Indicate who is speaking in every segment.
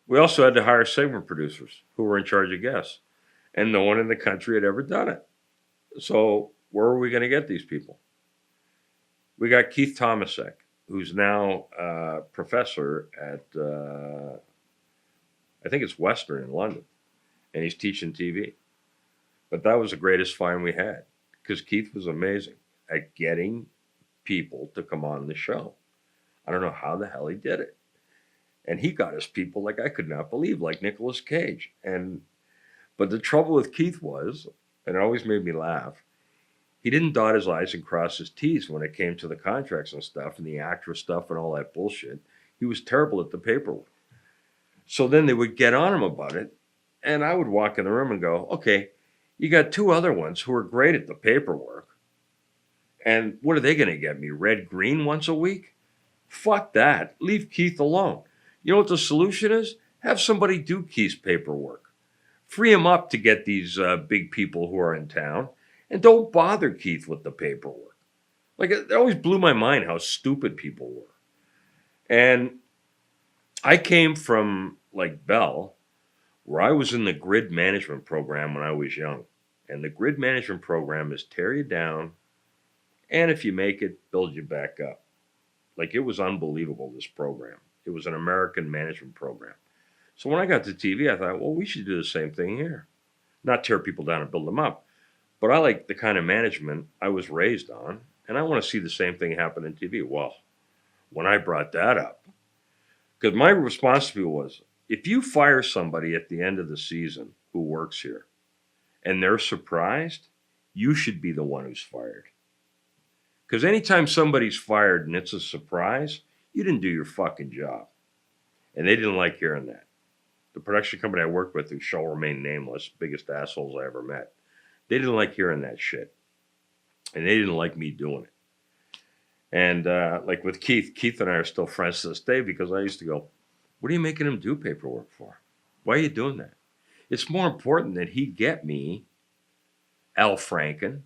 Speaker 1: We also had to hire segment producers who were in charge of guests, and no one in the country had ever done it. So where are we going to get these people? We got Keith Thomasek, who's now a professor at I think it's Western in London, and he's teaching TV. But that was the greatest find we had because Keith was amazing at getting people to come on the show. I don't know how the hell he did it. And he got us people like I could not believe, like Nicolas Cage. And but the trouble with Keith was, and it always made me laugh, he didn't dot his I's and cross his T's when it came to the contracts and stuff and the actress stuff and all that bullshit. He was terrible at the paperwork. So then they would get on him about it, and I would walk in the room and go, okay, you got two other ones who are great at the paperwork. And what are they going to get me? Red, green once a week? Fuck that. Leave Keith alone. You know what the solution is? Have somebody do Keith's paperwork. Free him up to get these big people who are in town. And don't bother Keith with the paperwork. Like, it always blew my mind how stupid people were. And I came from, like, Bell, where I was in the grid management program when I was young. And the grid management program is tear you down, and if you make it, build you back up. Like, it was unbelievable, this program. It was an American management program. So when I got to TV, I thought, well, we should do the same thing here. Not tear people down and build them up. But I like the kind of management I was raised on, and I want to see the same thing happen in TV. Well, when I brought that up, because my response to people was, if you fire somebody at the end of the season who works here and they're surprised, you should be the one who's fired. Because anytime somebody's fired and it's a surprise, you didn't do your fucking job. And they didn't like hearing that. The production company I worked with, who shall remain nameless, biggest assholes I ever met, they didn't like hearing that shit. And they didn't like me doing it. And like with Keith and I are still friends to this day because I used to go, what are you making him do paperwork for? Why are you doing that? It's more important that he get me Al Franken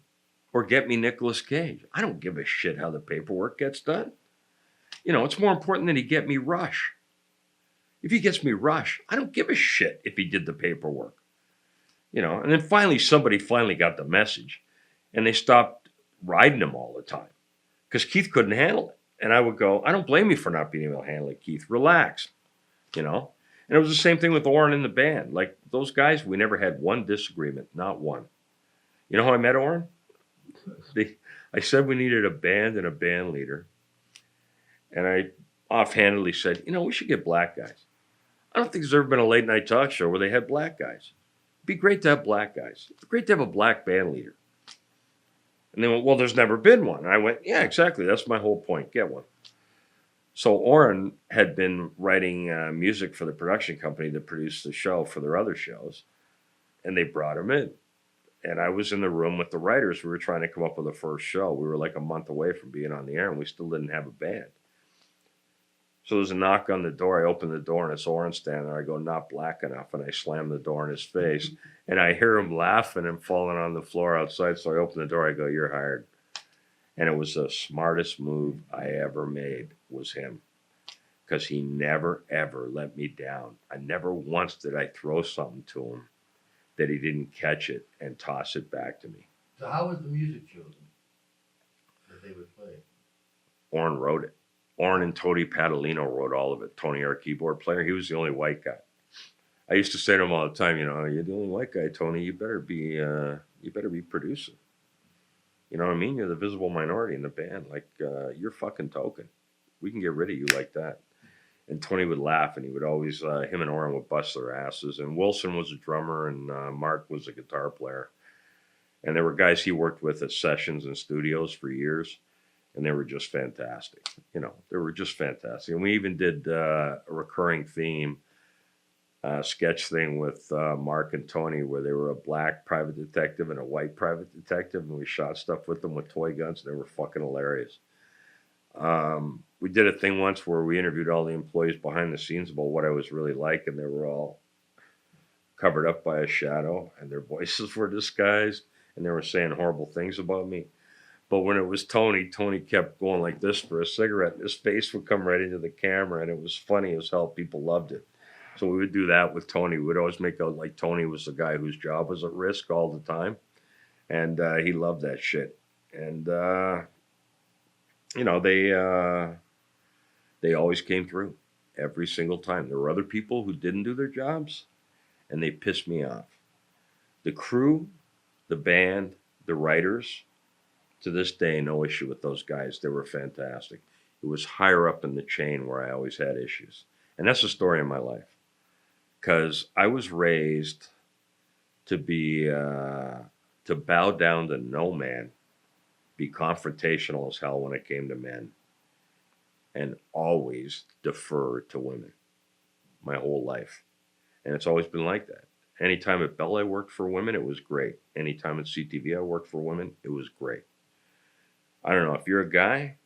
Speaker 1: or get me Nicolas Cage. I don't give a shit how the paperwork gets done. You know, it's more important that he get me Rush. If he gets me Rush, I don't give a shit if he did the paperwork. You know, and then somebody finally got the message and they stopped riding him all the time because Keith couldn't handle it. And I would go, I don't blame you for not being able to handle it, Keith. Relax, you know. And it was the same thing with Oren in the band. Like, those guys, we never had one disagreement, not one. You know how I met Oren? I said we needed a band and a band leader. And I offhandedly said, you know, we should get black guys. I don't think there's ever been a late night talk show where they had black guys. It'd be great to have black guys. It's great to have a black band leader. And they went, well, there's never been one. And I went, yeah, exactly. That's my whole point. Get one. So Oren had been writing music for the production company that produced the show for their other shows. And they brought him in. And I was in the room with the writers. We were trying to come up with the first show. We were like a month away from being on the air, and we still didn't have a band. So there's a knock on the door. I open the door, and it's Oren standing there. I go, not black enough, and I slam the door in his face. And I hear him laughing and falling on the floor outside. So I open the door. I go, you're hired. And it was the smartest move I ever made was him. Because he never, ever let me down. I never once did I throw something to him that he didn't catch it and toss it back to me.
Speaker 2: So how was the music chosen that they would play?
Speaker 1: Oren wrote it. Oren and Tony Padalino wrote all of it. Tony, our keyboard player, he was the only white guy. I used to say to him all the time, you know, you're the only white guy, Tony. You better be producing. You know what I mean? You're the visible minority in the band. Like, you're fucking token. We can get rid of you like that. And Tony would laugh, and he would always, him and Oren would bust their asses. And Wilson was a drummer, and Mark was a guitar player. And there were guys he worked with at sessions and studios for years, and they were just fantastic. You know, they were just fantastic. And we even did a recurring theme sketch thing with Mark and Tony, where they were a black private detective and a white private detective, and we shot stuff with them with toy guns, and they were fucking hilarious. We did a thing once where we interviewed all the employees behind the scenes about what I was really like, and they were all covered up by a shadow, and their voices were disguised, and they were saying horrible things about me. But when it was Tony kept going like this for a cigarette, and his face would come right into the camera, and it was funny as hell. People loved it. So we would do that with Tony. We would always make out like Tony was the guy whose job was at risk all the time, and he loved that shit. And you know, they always came through every single time. There were other people who didn't do their jobs, and they pissed me off. The crew, the band, the writers, to this day, no issue with those guys. They were fantastic. It was higher up in the chain where I always had issues. And that's the story of my life. Because I was raised to be, to bow down to no man, be confrontational as hell when it came to men, and always defer to women my whole life. And it's always been like that. Anytime at Bell I worked for women, it was great. Anytime at CTV I worked for women, it was great. I don't know. If you're a guy,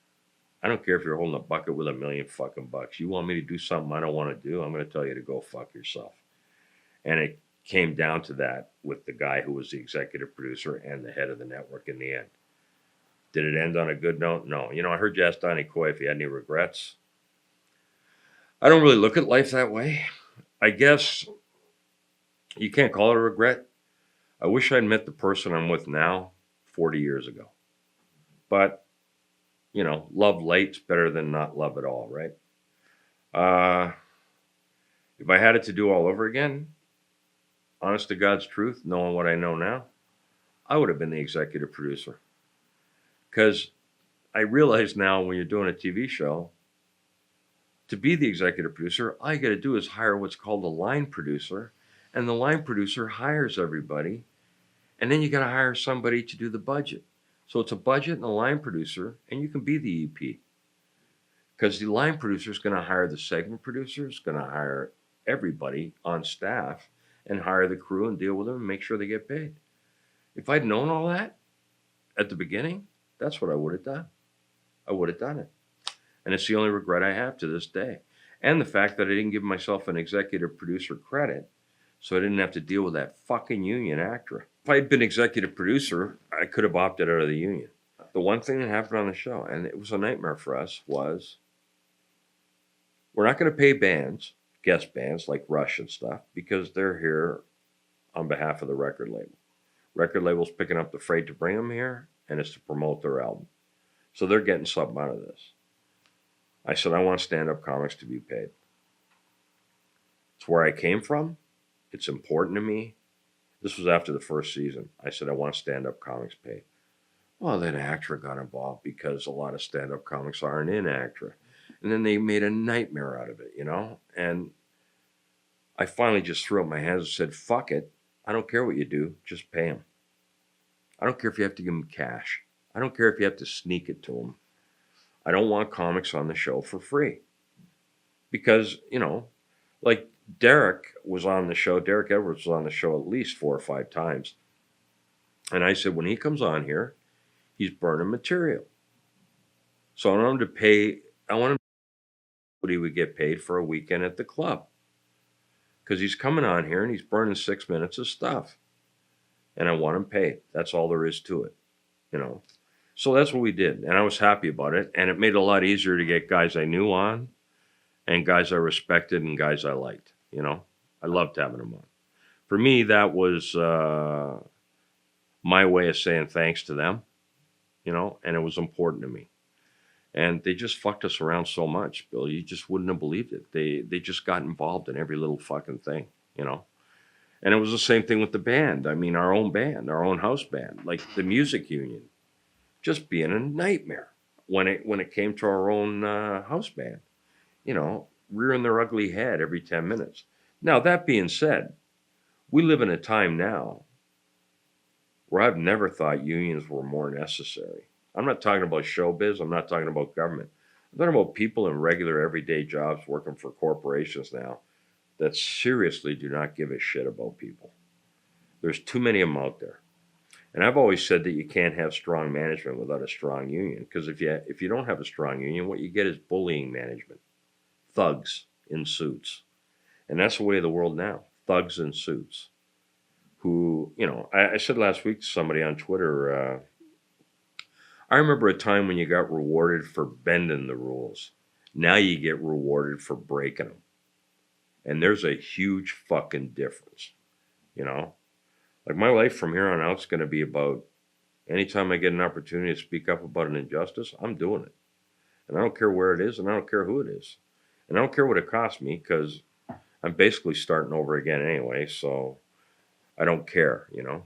Speaker 1: I don't care if you're holding a bucket with $1 million fucking bucks. You want me to do something I don't want to do, I'm going to tell you to go fuck yourself. And it came down to that with the guy who was the executive producer and the head of the network in the end. Did it end on a good note? No. You know, I heard you ask Donnie Coy if he had any regrets. I don't really look at life that way. I guess you can't call it a regret. I wish I'd met the person I'm with now 40 years ago. But, you know, love late's better than not love at all, right? If I had it to do all over again, honest to God's truth, knowing what I know now, I would have been the executive producer. Because I realize now when you're doing a TV show, to be the executive producer, all you got to do is hire what's called a line producer. And the line producer hires everybody. And then you got to hire somebody to do the budget. So it's a budget and a line producer, and you can be the EP. Because the line producer is going to hire the segment producers, going to hire everybody on staff, and hire the crew and deal with them and make sure they get paid. If I'd known all that at the beginning, that's what I would have done. I would have done it. And it's the only regret I have to this day. And the fact that I didn't give myself an executive producer credit, so I didn't have to deal with that fucking union actor. If I had been executive producer, I could have opted out of the union. The one thing that happened on the show, and it was a nightmare for us, was we're not going to pay bands, guest bands like Rush and stuff, because they're here on behalf of the record label. Record label's picking up the freight to bring them here, and it's to promote their album. So they're getting something out of this. I said, I want stand-up comics to be paid. It's where I came from. It's important to me. This was after the first season. I said, I want stand-up comics paid. Well, then ACTRA got involved because a lot of stand-up comics aren't in ACTRA. And then they made a nightmare out of it, you know? And I finally just threw up my hands and said, fuck it. I don't care what you do. Just pay them. I don't care if you have to give them cash. I don't care if you have to sneak it to them. I don't want comics on the show for free. Because, you know, like Derek was on the show. Derek Edwards was on the show at least 4 or 5 times. And I said, when he comes on here, he's burning material. So I want him to pay, I want him to know what he would get paid for a weekend at the club. Because he's coming on here and he's burning 6 minutes of stuff. And I want him paid. That's all there is to it, you know. So that's what we did. And I was happy about it. And it made it a lot easier to get guys I knew on and guys I respected and guys I liked, you know. I loved having them on. For me, that was my way of saying thanks to them, you know, and it was important to me. And they just fucked us around so much, Bill. You just wouldn't have believed it. They just got involved in every little fucking thing, you know. And it was the same thing with the band. I mean, our own band, our own house band, like the music union, just being a nightmare when it came to our own house band, you know, rearing their ugly head every 10 minutes. Now, that being said, we live in a time now where I've never thought unions were more necessary. I'm not talking about showbiz. I'm not talking about government. I'm talking about people in regular everyday jobs working for corporations now that seriously do not give a shit about people. There's too many of them out there. And I've always said that you can't have strong management without a strong union. Because if you don't have a strong union, what you get is bullying management. Thugs in suits. And that's the way of the world now. Thugs in suits. Who, you know, I said last week to somebody on Twitter, I remember a time when you got rewarded for bending the rules. Now you get rewarded for breaking them. And there's a huge fucking difference, you know? Like my life from here on out is going to be about anytime I get an opportunity to speak up about an injustice, I'm doing it. And I don't care where it is, and I don't care who it is. And I don't care what it costs me because I'm basically starting over again anyway, so I don't care, you know?